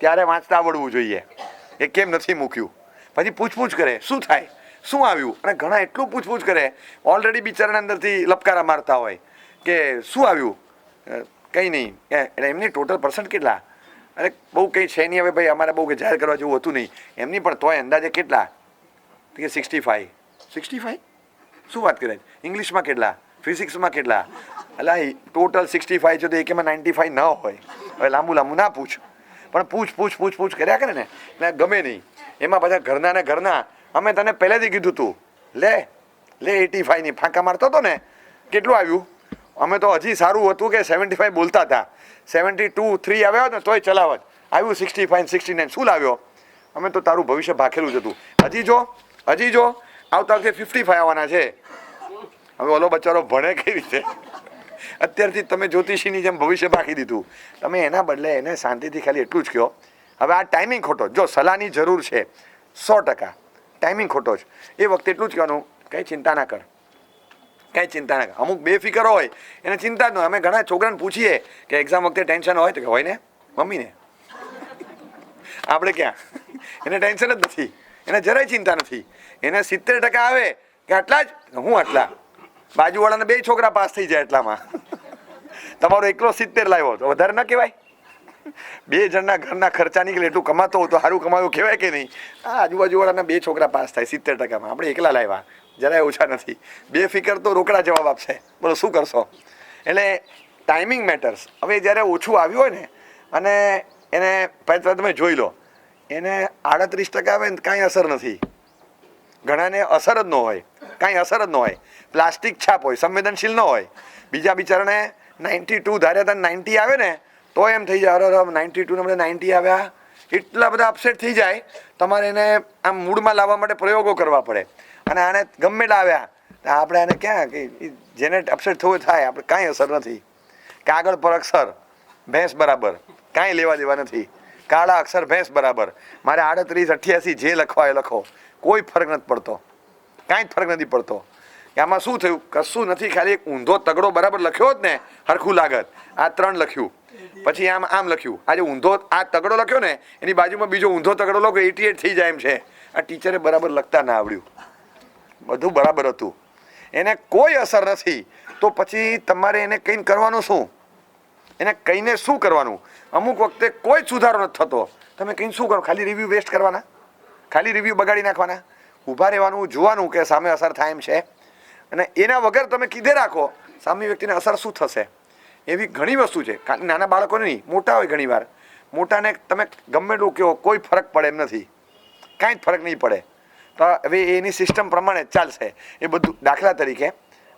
ત્યારે વાંચતા આવડવું જોઈએ. એ કેમ નથી મૂક્યું? પછી પૂછપૂછ કરે, શું થાય, શું આવ્યું? અને ઘણા એટલું પૂછપૂછ કરે, ઓલરેડી બિચારાના અંદરથી લપકારા મારતા હોય કે શું આવ્યું, કંઈ નહીં. એટલે એમની ટોટલ પર્સન્ટ કેટલા? અરે બહુ કંઈ છે નહીં, હવે ભાઈ અમારે બહુ કે જાહેર કરવા જેવું હતું નહીં એમની, પણ તોય અંદાજે કેટલા? કે 65. 65 શું વાત કરે? ઇંગ્લિશમાં કેટલા, ફિઝિક્સમાં કેટલા? અલા ટોટલ 65 છે તો એકેમાં 95 ન હોય. હવે લાંબુ લાંબુ ના પૂછ, પણ પૂછ કર્યા કરે ને એટલે ગમે નહીં. એમાં પાછા ઘરના અમે તને પહેલેથી કીધું તું લે 85 ની ફાંકા મારતો હતો ને, કેટલું આવ્યું? અમે તો હજી સારું હતું કે 75 બોલતા હતા, 72 3 આવ્યા ને તોય ચલાવત, આવ્યું 65 69. શું લાવ્યો? અમે તો તારું ભવિષ્ય ભાખેલું જ હતું. હજી જો આવતા વખતે 55 આવવાના છે. હવે ઓલો બચારો ભણે કઈ રીતે? અત્યારથી તમે જ્યોતિષીની જેમ ભવિષ્ય બાકી દીધું. તમે એના બદલે એને શાંતિથી ખાલી એટલું જ કહો, હવે આ ટાઈમિંગ ખોટો, જો સલાહની જરૂર છે 100%, ટાઈમિંગ ખોટો જ. એ વખતે એટલું જ કહેવાનું, કંઈ ચિંતા ના કર, કંઈ ચિંતા ના કર. અમુક બેફિકર હોય એને ચિંતા જ ન હોય. અમે ઘણા છોકરાને પૂછીએ કે એક્ઝામ વખતે ટેન્શન હોય તો કે હોય ને મમ્મીને, આપણે ક્યાં? એને ટેન્શન જ નથી, એને જરાય ચિંતા નથી. એને 70% આવે કે આટલા જ, હું આટલા, બાજુવાળાને 2 છોકરા પાસ થઈ જાય એટલામાં. તમારો એકલો 70 લાવ્યો તો વધારે ના કહેવાય? 2 જણના ઘરના ખર્ચા નીકળે એટલું કમાતો હોય તો સારું કમાયું કહેવાય કે નહીં? આ આજુબાજુવાળાના 2 છોકરા પાસ થાય 70%માં, આપણે એકલા લાવ્યા, જરાય ઓછા નથી. બેફિકર તો રોકડા જવાબ આપશે, બોલો શું કરશો? એટલે ટાઈમિંગ મેટર્સ. હવે જ્યારે ઓછું આવ્યું હોય ને અને એને તમે જોઈ લો, એને 38% આવે ને કાંઈ અસર નથી. ઘણાને અસર જ ન હોય, કાંઈ અસર જ ન હોય, પ્લાસ્ટિક છાપ હોય, સંવેદનશીલ ન હોય. બીજા બિચારાને 92 ધાર્યા હતા 90 આવે ને તો એમ થઈ જાય, અરે 92 ને આપણે 90 આવ્યા, એટલા બધા અપસેટ થઈ જાય. તમારે એને આમ મૂડમાં લાવવા માટે પ્રયોગો કરવા પડે. અને આને ગમે આવ્યા આપણે આને ક્યાં કે જેને અપસેટ થવું થાય, આપણે કાંઈ અસર નથી. કાગળ પર અક્ષર ભેંસ બરાબર, કાંઈ લેવા દેવા નથી. કાળા અક્ષર ભેંસ બરાબર. મારે 38 88 જે લખવા એ લખો, કોઈ ફરક નથી પડતો, કાંઈ જ ફરક નથી પડતો. આમાં શું થયું? કશું નથી, ખાલી એક ઊંધો તગડો બરાબર લખ્યો જ ને હરખું લાગત. આ 3 લખ્યું, પછી આમ લખ્યું. આજે ઊંધો આ તગડો લખ્યો ને એની બાજુમાં બીજો ઊંધો તગડો લખો, 88 થઈ જાય એમ છે. આ ટીચરે બરાબર લખતા ના આવડ્યું, બધું બરાબર હતું, એને કોઈ અસર નથી. તો પછી તમારે એને કંઈ કરવાનું શું? એને કહીને શું કરવાનું? અમુક વખતે કોઈ જ સુધારો નથી થતો, તમે કંઈ શું કરો? ખાલી રિવ્યૂ વેસ્ટ કરવાના, ખાલી રિવ્યૂ બગાડી નાખવાના. ઊભા રહેવાનું, જોવાનું કે સામે અસર થાય એમ છે. અને એના વગર તમે કીધે રાખો સામે વ્યક્તિને અસર શું થશે. એવી ઘણી વસ્તુ છે, ખાલી નાના બાળકોને નહીં, મોટા હોય ઘણીવાર. મોટાને તમે ગમે એટલું કહો કોઈ ફરક પડે એમ નથી, કાંઈ જ ફરક નહીં પડે. તો હવે એની સિસ્ટમ પ્રમાણે ચાલશે એ બધું. દાખલા તરીકે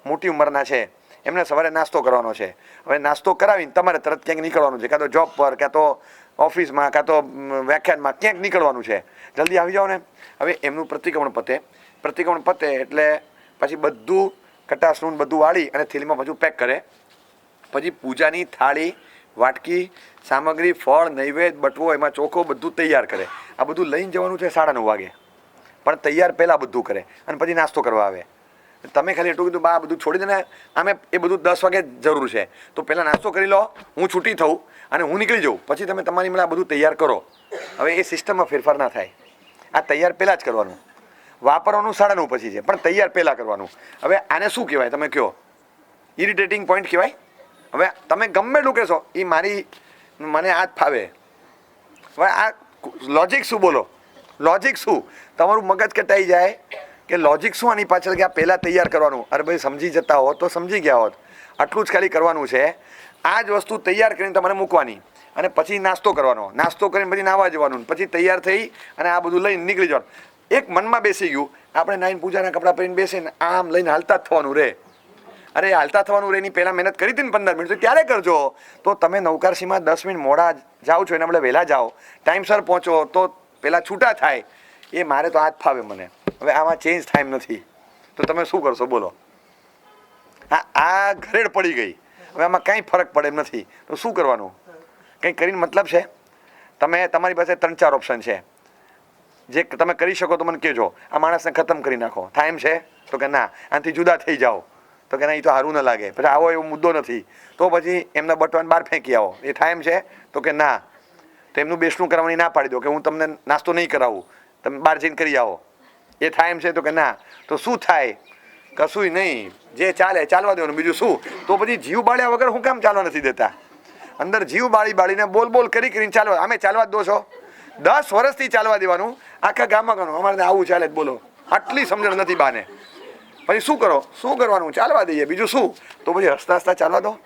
મોટી ઉંમરના છે, એમને સવારે નાસ્તો કરવાનો છે. હવે નાસ્તો કરાવીને તમારે તરત ક્યાંક નીકળવાનું છે, કાં તો જોબ પર, કાં તો ઓફિસમાં, કાં તો વ્યાખ્યાનમાં, ક્યાંક નીકળવાનું છે, જલ્દી આવી જાઓ ને. હવે એમનું પ્રતિક્રમણ પતે એટલે પછી બધું કટાસનું બધું વાળી અને થેલીમાં બધું પેક કરે. પછી પૂજાની થાળી, વાટકી, સામગ્રી, ફળ, નૈવેદ્ય, બટવો, એમાં ચોખો બધું તૈયાર કરે. આ બધું લઈને જવાનું છે 9:30 વાગે, પણ તૈયાર પહેલાં બધું કરે અને પછી નાસ્તો કરવા આવે. તમે ખાલી એટલું કીધું બા બધું છોડી દે ને, આમે એ બધું 10 વાગે જરૂર છે તો પહેલાં નાસ્તો કરી લો, હું છૂટી થઉં અને હું નીકળી જાઉં, પછી તમે તમારી મળે આ બધું તૈયાર કરો. હવે એ સિસ્ટમમાં ફેરફાર ના થાય. આ તૈયાર પહેલાં જ કરવાનું, વાપરવાનું 9:30 પછી છે, પણ તૈયાર પહેલાં કરવાનું. હવે આને શું કહેવાય તમે કહો? ઇરિટેટિંગ પોઈન્ટ કહેવાય. હવે તમે ગમે એટલું કહેશો એ મને આ જ ફાવે. હવે આ લોજિક શું? બોલો લોજિક શું? તમારું મગજ કટાઈ જાય કે લોજિક શું આની પાછળ, કે આ પહેલાં તૈયાર કરવાનું. અરે ભાઈ સમજી જતા હોત તો સમજી ગયા હોત, આટલું જ ખાલી કરવાનું છે. આ જ વસ્તુ તૈયાર કરીને તમારે મૂકવાની અને પછી નાસ્તો કરવાનો, નાસ્તો કરીને પછી નાહવા જવાનું, પછી તૈયાર થઈ અને આ બધું લઈને નીકળી જવાનું. એક મનમાં બેસી ગયું, આપણે નાઈને પૂજાના કપડાં પહેરીને બેસીને આમ લઈને હાલતા જ થવાનું રહે. અરે હાલતા થવાનું રહે, એની પહેલાં મહેનત કરી હતી ને 15 મિનિટ, તો ત્યારે કરજો. તો તમે નવકારસીમાં 10 મિનિટ મોડા જાઓ છો, એના બદલે વહેલા જાઓ, ટાઈમસર પહોંચો તો પહેલાં છૂટા થાય. એ મારે તો આ જ ફાવે મને. હવે આમાં ચેન્જ ટાઈમ નથી તો તમે શું કરશો બોલો? આ ઘરેડ પડી ગઈ. હવે આમાં કાંઈ ફરક પડે એમ નથી, તો શું કરવાનું? કંઈ કરીને મતલબ છે? તમારી પાસે 3-4 ઓપ્શન છે, જે તમે કરી શકો તો મને કહેજો, આ માણસને ખતમ કરી નાખો. થાય એમ છે? તો કે ના. આનાથી જુદા થઈ જાઓ, તો કે ના, એ તો સારું ન લાગે. પછી આવો એવો મુદ્દો નથી, તો પછી એમના બટવાને બહાર ફેંકી આવો. એ થાય એમ છે? તો કે ના. તો એમનું બેસણું કરવાની ના પાડી દો કે હું તમને નાસ્તો નહીં કરાવું, તમે બહાર જઈને કરી આવો. એ થાય એમ છે? તો કે ના. તો શું થાય? કશું નહીં, જે ચાલે ચાલવા દેવાનું, બીજું શું? તો પછી જીવ બાળ્યા વગર હું કામ ચાલવા નથી દેતા? અંદર જીવ બાળીને બોલ કરીને ચાલવા, અમે ચાલવા જ દો છો? 10 વર્ષથી ચાલવા દેવાનું, આખા ગામમાં ગણો અમારે આવું ચાલે જ, બોલો આટલી સમજણ નથી બાને. પછી શું કરવાનું? ચાલવા દઈએ, બીજું શું? તો પછી હસતા હસતા ચાલવા દો.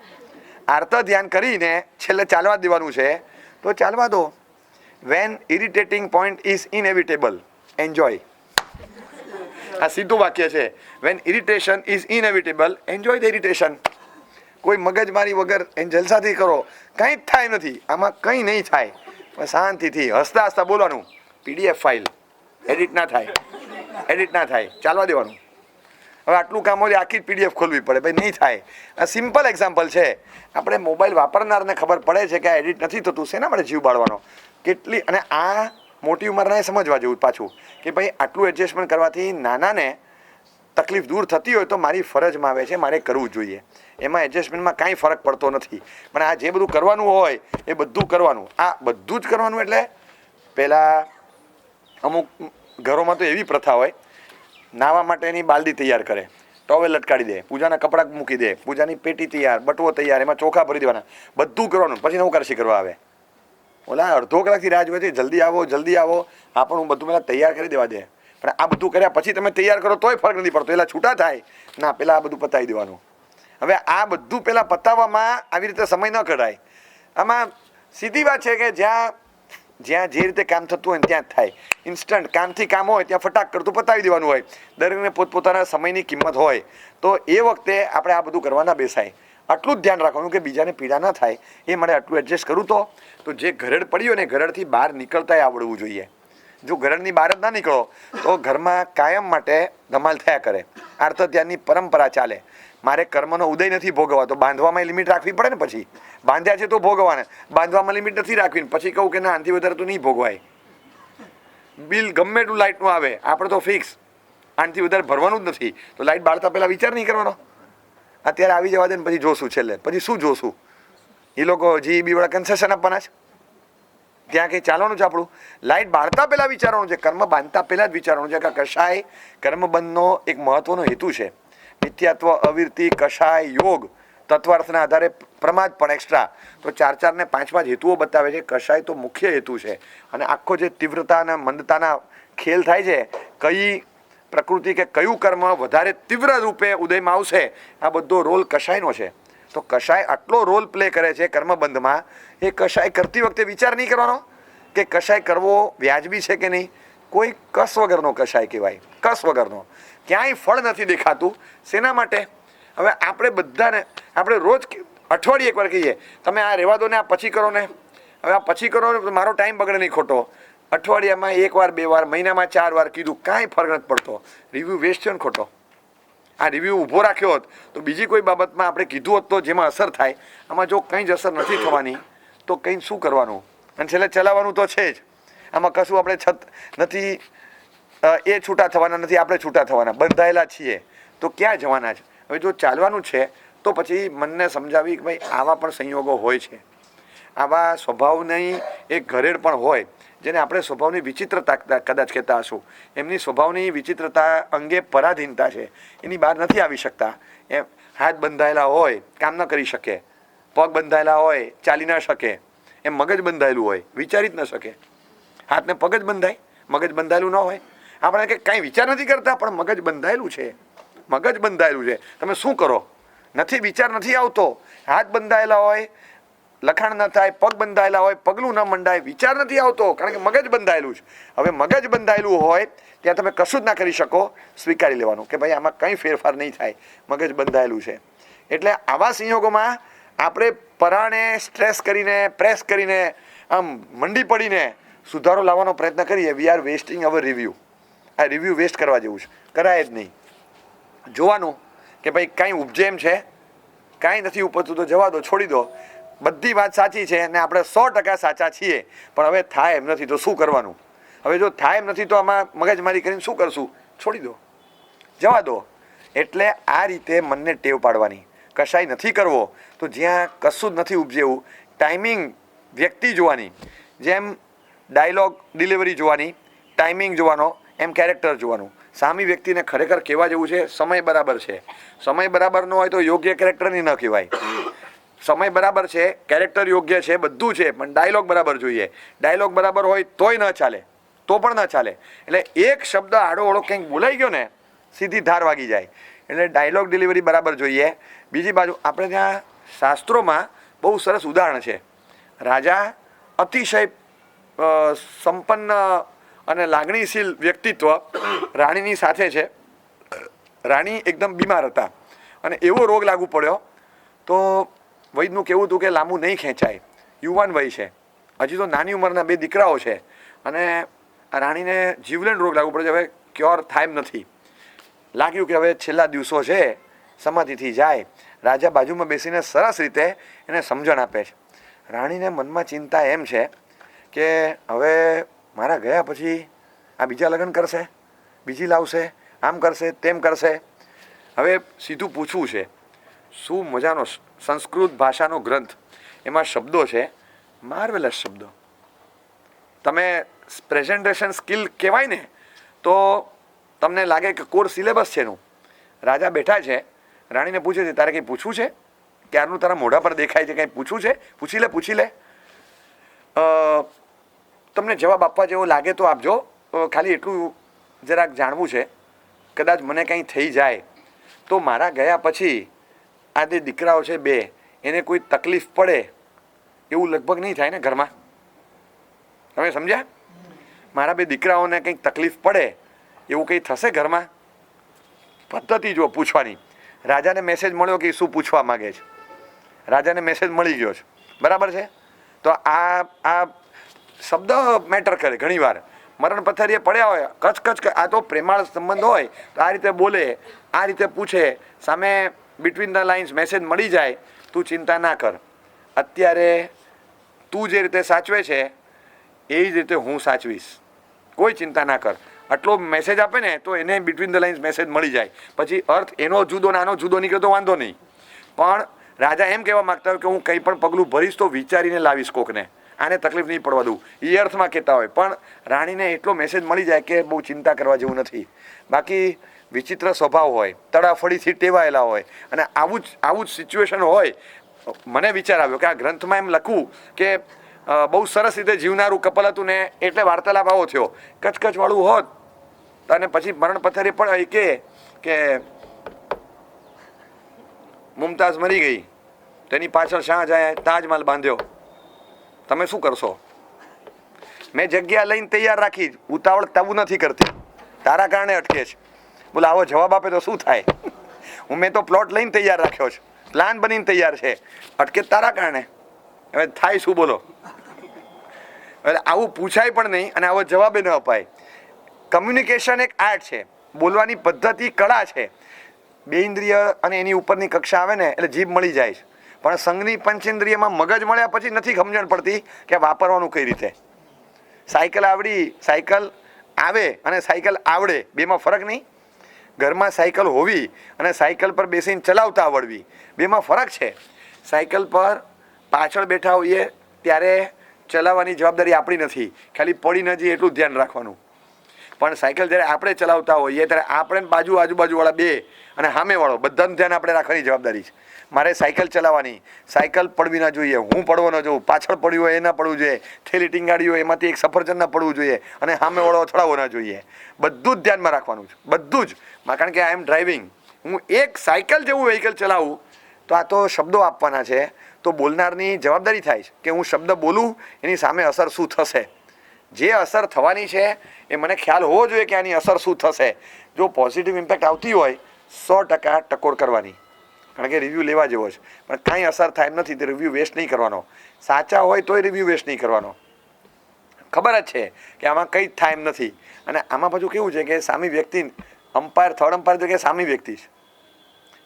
આર્ત ધ્યાન કરીને છેલ્લે ચાલવા દેવાનું છે, તો ચાલવા દો. When irritating point is inevitable, enjoy. આ સીધું વાક્ય છે. When irritation is inevitable, enjoy the irritation. કોઈ મગજમારી વગર જલસાથી કરો, કંઈ જ થાય નથી, આમાં કંઈ નહીં થાય. શાંતિથી હસતા હસતા બોલવાનું. PDF ફાઇલ એડિટ ના થાય, ચાલવા દેવાનું. હવે આટલું કામ હોય આખી PDF ખોલવી પડે, ભાઈ નહીં થાય. આ સિમ્પલ એક્ઝામ્પલ છે. આપણે મોબાઈલ વાપરનારને ખબર પડે છે કે આ એડિટ નથી થતું, શેના માટે જીવ બાળવાનો? કેટલી, અને આ મોટી ઉંમરના સમજવા જેવું પાછું કે ભાઈ આટલું એડજસ્ટમેન્ટ કરવાથી નાનાને તકલીફ દૂર થતી હોય તો મારી ફરજમાં આવે છે, મારે કરવું જોઈએ. એમાં એડજસ્ટમેન્ટમાં કાંઈ ફરક પડતો નથી. પણ આ જે બધું કરવાનું હોય એ બધું કરવાનું, આ બધું જ કરવાનું. એટલે પહેલાં અમુક ઘરોમાં તો એવી પ્રથા હોય, નાહવા માટેની બાલદી તૈયાર કરે, ટોવેલ લટકાડી દે, પૂજાના કપડાં મૂકી દે, પૂજાની પેટી તૈયાર, બટવો તૈયાર, એમાં ચોખા ભરી દેવાના, બધું કરવાનું. પછી નવકારસી કરવા આવે. ઓલા અડધો કલાકથી રાહ જોવે છે, જલ્દી આવો. આ પણ હું બધું પહેલાં તૈયાર કરી દેવા દે. પણ આ બધું કર્યા પછી તમે તૈયાર કરો તોય ફરક નથી પડતો, એલા છૂટા થાય ના, પહેલાં આ બધું પતાવી દેવાનું. હવે આ બધું પહેલાં પતાવવામાં આવી રીતે સમય ન કઢાય. આમાં સીધી વાત છે કે જ્યાં જે રીતે કામ થતું હોય ને ત્યાં જ થાય. ઇન્સ્ટન્ટ કામથી કામ હોય ત્યાં ફટાક કરતું પતાવી દેવાનું હોય. દરેકને પોતપોતાના સમયની કિંમત હોય, તો એ વખતે આપણે આ બધું કરવા ના બેસાય. આટલું જ ધ્યાન રાખવાનું કે બીજાને પીડા ના થાય, એ મારે આટલું એડજસ્ટ કરું. તો જે ઘરેડ પડી હોય ને, ઘરેડથી બહાર નીકળતાય આવડવું જોઈએ. જો ઘરેડની બહાર જ ના નીકળો તો ઘરમાં કાયમ માટે ધમાલ થયા કરે. આર્ત ધ્યાનની પરંપરા ચાલે. મારે કર્મનો ઉદય નથી ભોગવવા, તો બાંધવામાં લિમિટ રાખવી પડે ને. પછી બાંધ્યા છે તો ભોગવવાને, બાંધવામાં લિમિટ નથી રાખવી. પછી કહું કે ના, આનાથી વધારે તો નહીં ભોગવાય. બિલ ગમે એટલું લાઇટનું આવે, આપણે તો ફિક્સ, આનાથી વધારે ભરવાનું જ નથી. તો લાઇટ બાળતા પહેલાં વિચાર નહીં કરવાનો. અત્યારે આવી જવા દે ને પછી જોશું. છેલ્લે પછી શું જોશું? એ લોકો GEB વાળા કન્સેશન આપવાના છે, ત્યાં કંઈ ચાલવાનું છે આપણું? લાઇટ બાળતા પહેલાં વિચારવાનું છે, કર્મ બાંધતા પહેલાં જ વિચારવાનું છે કે કશાય કર્મબંધનો એક મહત્વનો હેતુ છે. નિત્યત્વ, અવિરતિ, કશાય, યોગ, તત્વાર્થના આધારે પ્રમાદ પણ એક્સ્ટ્રા. તો 4 ને 5 હેતુઓ બતાવે છે. કશાય તો મુખ્ય હેતુ છે. અને આખો જે તીવ્રતા અને મંદતાના ખેલ થાય છે, કઈ પ્રકૃતિ કે કયું કર્મ વધારે તીવ્ર રૂપે ઉદયમાં આવશે, આ બધો રોલ કશાયનો છે. તો કશાય આટલો રોલ પ્લે કરે છે કર્મબંધમાં. એ કશાય કરતી વખતે વિચાર નહીં કરવાનો કે કશાય કરવો વ્યાજબી છે કે નહીં. કોઈ કસ વગરનો કશાય કહેવાય, કસ વગરનો. ક્યાંય ફળ નથી દેખાતું. શેના માટે? હવે આપણે બધાને આપણે રોજ અઠવાડિયે એકવાર કહીએ તમે આ રહેવા દો ને, આ પછી કરો ને. હવે આ પછી કરો ને, મારો ટાઈમ બગડે નહીં ખોટો. અઠવાડિયામાં 1 વાર 2 વાર, મહિનામાં 4 વાર કીધું, કાંઈ ફરક નથી પડતો. રિવ્યૂ વેસ્ટ થયો ને ખોટો. આ રિવ્યૂ ઊભો રાખ્યો હોત તો બીજી કોઈ બાબતમાં આપણે કીધું હોત તો જેમાં અસર થાય. આમાં જો કંઈ જ અસર નથી થવાની તો કંઈ શું કરવાનું? અને છેલ્લે ચલાવવાનું તો છે જ. આમાં કશું આપણે નથી, એ છૂટા થવાના નથી, આપણે છૂટા થવાના, બંધાયેલા છીએ. તો ક્યાં જવાના છે? હવે જો ચાલવાનું છે તો પછી મનને સમજાવી કે ભાઈ આવા પણ સંયોગો હોય છે. આવા સ્વભાવની એક ઘરેડ પણ હોય, જેને આપણે સ્વભાવની વિચિત્રતા કદાચ કહેતા હશું. એમની સ્વભાવની વિચિત્રતા અંગે પરાધીનતા છે, એની બહાર નથી આવી શકતા. એમ હાથ બંધાયેલા હોય, કામ ન કરી શકે. પગ બંધાયેલા હોય, ચાલી ન શકે. એમ મગજ બંધાયેલું હોય, વિચારી જ ન શકે. હાથને પગ જ બંધાય, મગજ બંધાયેલું ન હોય. આપણે કે કાંઈ વિચાર નથી કરતા, પણ મગજ બંધાયેલું છે. મગજ બંધાયેલું છે. તમે શું કરો? નથી, વિચાર નથી આવતો. હાથ બંધાયેલા હોય, લખાણ ન થાય, પગ બંધાયેલા હોય, પગલું ન મંડાય, વિચાર નથી આવતો, કારણ કે મગજ બંધાયેલું છે. હવે મગજ બંધાયેલું હોય ત્યાં તમે કશું જ ના કરી શકો. સ્વીકારી લેવાનું કે ભાઈ આમાં કંઈ ફેરફાર નહીં થાય, મગજ બંધાયેલું છે. એટલે આવા સંયોગોમાં આપણે પરાણે સ્ટ્રેસ કરીને, પ્રેસ કરીને, આમ મંડી પડીને સુધારો લાવવાનો પ્રયત્ન કરીએ. We are wasting our review. આ રિવ્યૂ વેસ્ટ કરવા જેવું છે, કરાય જ નહીં. જોવાનું કે ભાઈ કાંઈ ઉપજે એમ છે, કાંઈ નથી ઉપજતું તો જવા દો, છોડી દો, બધી વાત સાચી છે અને આપણે 100% સાચા છીએ, પણ હવે થાય એમ નથી તો શું કરવાનું? હવે જો થાય એમ નથી તો આમાં મગજમારી કરીને શું કરશું? છોડી દો, જવા દો. એટલે આ રીતે મનને ટેવ પાડવાની. કશાય નથી કરવો તો જ્યાં કશું જ નથી ઉપજેવું, ટાઈમિંગ વ્યક્તિ જોવાની, જેમ ડાયલોગ ડિલિવરી જોવાની, ટાઈમિંગ જોવાનો, એમ કેરેક્ટર જોવાનું. સામી વ્યક્તિને ખરેખર કહેવા જેવું છે, સમય બરાબર છે. સમય બરાબર ન હોય તો યોગ્ય કેરેક્ટરની ન કહેવાય. સમય બરાબર છે, કેરેક્ટર યોગ્ય છે, બધું છે, પણ ડાયલોગ બરાબર જોઈએ. ડાયલોગ બરાબર હોય તોય ન ચાલે, તો પણ ન ચાલે. એટલે એક શબ્દ આડો ઓળો કંઈક બોલાઈ ગયો ને, સીધી ધાર વાગી જાય. એટલે ડાયલોગ ડિલિવરી બરાબર જોઈએ. બીજી બાજુ આપણે ત્યાં શાસ્ત્રોમાં બહુ સરસ ઉદાહરણ છે. રાજા અતિશય સંપન્ન અને લાગણીશીલ વ્યક્તિત્વ રાણીની સાથે છે. રાણી એકદમ બીમાર હતા અને એવો રોગ લાગુ પડ્યો તો વૈદનું કહેવું હતું કે લાંબુ નહીં ખેંચાય, યુવાન વય છે, હજી તો નાની ઉંમરના 2 દીકરાઓ છે અને આ રાણીને જીવલેણ રોગ લાગુ પડ્યો છે. હવે ક્યોર થાય એમ નથી. લાગ્યું કે હવે છેલ્લા દિવસો છે, સમાધિથી જાય. રાજા બાજુમાં બેસીને સરસ રીતે એને સમજણ આપે છે. રાણીને મનમાં ચિંતા એમ છે કે હવે મારા ગયા પછી આ બીજા લગ્ન કરશે, બીજી લાવશે, આમ કરશે, તેમ કરશે. હવે સીધું પૂછવું છે. શું મજાનો સંસ્કૃત ભાષાનો ગ્રંથ, એમાં શબ્દો છે, માર્વેલસ શબ્દો. તમે પ્રેઝન્ટેશન સ્કિલ કહેવાય ને તો તમને લાગે કે કોર સિલેબસ છે એનું. રાજા બેઠા છે, રાણીને પૂછે છે, તારે કંઈ પૂછવું છે? ક્યારનું તારા મોઢા પર દેખાય છે, કંઈ પૂછવું છે? પૂછી લે. તમને જવાબ આપવા જેવો લાગે તો આપજો. ખાલી એટલું જરાક જાણવું છે, કદાચ મને કંઈ થઈ જાય તો મારા ગયા પછી આ 2 દીકરાઓ છે 2, એને કોઈ તકલીફ પડે એવું લગભગ નહીં થાય ને ઘરમાં? તમે સમજ્યા? મારા 2 દીકરાઓને કંઈક તકલીફ પડે એવું કંઈ થશે ઘરમાં? પદ્ધતિ જો પૂછવાની. રાજાને મેસેજ મળ્યો કે શું પૂછવા માગે છે. રાજાને મેસેજ મળી ગયો છે, બરાબર છે. તો આ શબ્દ મેટર કરે. ઘણીવાર મરણ પથારીએ પડ્યા હોય, કચ આ તો પ્રેમાળ સંબંધ હોય તો આ રીતે બોલે, આ રીતે પૂછે, સામે બિટવીન ધ લાઇન્સ મેસેજ મળી જાય. તું ચિંતા ના કર, અત્યારે તું જે રીતે સાચવે છે એ જ રીતે હું સાચવીશ, કોઈ ચિંતા ના કર. આટલો મેસેજ આપે ને તો એને બિટવીન ધ લાઇન્સ મેસેજ મળી જાય. પછી અર્થ એનો જુદો નાનો જુદો નીકળે તો વાંધો નહીં, પણ રાજા એમ કહેવા માગતા હોય કે હું કંઈ પણ પગલું ભરીશ તો વિચારીને લાવીશ કોકને, આને તકલીફ નહીં પડવા દઉં, એ અર્થમાં કહેતા હોય. પણ રાણીને એટલો મેસેજ મળી જાય કે બહુ ચિંતા કરવા જેવું નથી. બાકી વિચિત્ર સ્વભાવ હોય, તડાફડીથી ટેવાયેલા હોય અને આવું જ સિચ્યુએશન હોય. મને વિચાર આવ્યો કે આ ગ્રંથમાં એમ લખવું કે બહુ સરસ રીતે જીવનારું કપલ હતું ને એટલે વાર્તાલાપ આવો થયો. કચકચવાળું હોત અને પછી મરણ પથારી પણ કે મુમતાઝ મરી ગઈ, તેની પાછળ શાહજહાએ તાજમહલ બાંધ્યો, તમે શું કરશો? મેં જગ્યા લઈને તૈયાર રાખી, ઉતાવળ તાવું નથી કરતી, તારા કારણે અટકે છે. બોલે આવો જવાબ આપે તો શું થાય? મેં તો પ્લોટ લઈને તૈયાર રાખ્યો છે, પ્લાન બનીને તૈયાર છે, અટકે તારા કારણે. હવે થાય શું બોલો? એટલે આવું પૂછાય પણ નહીં અને આવો જવાબે ન અપાય. કમ્યુનિકેશન એક આર્ટ છે, બોલવાની પદ્ધતિ કળા છે. 2 ઇન્દ્રિય અને એની ઉપરની કક્ષા આવે ને એટલે જીભ મળી જાય છે, પણ સંઘની પંચેન્દ્રિયમાં મગજ મળ્યા પછી નથી સમજણ પડતી કે વાપરવાનું કઈ રીતે. સાયકલ આવે અને સાયકલ આવડે, બેમાં ફરક નહીં? ઘરમાં સાયકલ હોવી અને સાયકલ પર બેસીને ચલાવતા આવડવી, બેમાં ફરક છે. સાયકલ પર પાછળ બેઠા હોઈએ ત્યારે ચલાવવાની જવાબદારી આપણી નથી, ખાલી પડી ન જઈએ એટલું ધ્યાન રાખવાનું. પણ સાયકલ જ્યારે આપણે ચલાવતા હોઈએ ત્યારે આપણે આજુબાજુવાળા 2 અને સામેવાળો બધાનું ધ્યાન આપણે રાખવાની જવાબદારી છે. મારે સાયકલ ચલાવવાની, સાયકલ પડવી ના જોઈએ, હું પડવો ન જોઉં, પાછળ પડ્યું હોય એ ના પડવું જોઈએ, થેલી ટીંગાડી હોય એમાંથી એક સફરજન ના પડવું જોઈએ અને સામેવાળો અથડાવો ના જોઈએ. બધું જ ધ્યાનમાં રાખવાનું છે, બધું જ. કારણ કે આઈ એમ ડ્રાઇવિંગ, હું એક સાયકલ જેવું વ્હીકલ ચલાવું તો આ તો શબ્દો આપવાના છે, તો બોલનારની જવાબદારી થાય છે કે હું શબ્દ બોલું એની સામે અસર શું થશે. જે અસર થવાની છે એ મને ખ્યાલ હોવો જોઈએ કે આની અસર શું થશે. જો પોઝિટિવ ઇમ્પેક્ટ આવતી હોય 100% ટકોર કરવાની, કારણ કે રિવ્યૂ લેવા જેવો છે. પણ કાંઈ અસર થાય એમ નથી તો રિવ્યૂ વેસ્ટ નહીં કરવાનો. સાચા હોય તોય રિવ્યૂ વેસ્ટ નહીં કરવાનો. ખબર જ છે કે આમાં કંઈ જ થાય એમ નથી. અને આમાં પાછું કેવું છે કે સામી વ્યક્તિ અમ્પાયર, થર્ડ અમ્પાયર તો કે સામી વ્યક્તિ છે,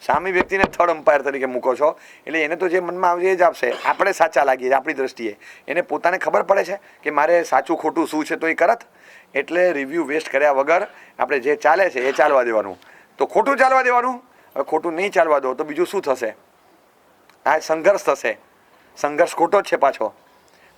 સામી વ્યક્તિને થર્ડ અમ્પાયર તરીકે મૂકો છો, એટલે એને તો જે મનમાં આવશે એ જ આપશે. આપણે સાચા લાગીએ આપણી દ્રષ્ટિએ, એને પોતાને ખબર પડે છે કે મારે સાચું ખોટું શું છે તો એ કરત. એટલે રિવ્યૂ વેસ્ટ કર્યા વગર આપણે જે ચાલે છે એ ચાલવા દેવાનું. તો ખોટું ચાલવા દેવાનું. હવે ખોટું નહીં ચાલવા દો તો બીજું શું થશે? આ સંઘર્ષ થશે. સંઘર્ષ ખોટો જ છે પાછો.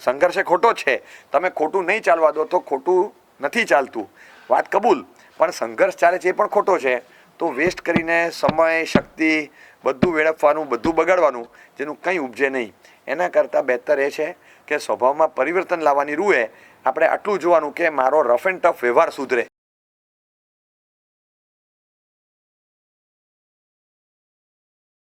સંઘર્ષ એ ખોટો જ છે. તમે ખોટું નહીં ચાલવા દો તો ખોટું નથી ચાલતું, વાત કબૂલ. પણ સંઘર્ષ ચાલે છે એ પણ ખોટો છે. તો વેસ્ટ કરીને સમય, શક્તિ બધું વેડફવાનું, બધું બગાડવાનું, જેનું કંઈ ઉપજે નહીં. એના કરતાં બહેતર એ છે કે સ્વભાવમાં પરિવર્તન લાવવાની રૂએ આપણે આટલું જોવાનું કે મારો રફ એન્ડ ટફ વ્યવહાર સુધરે.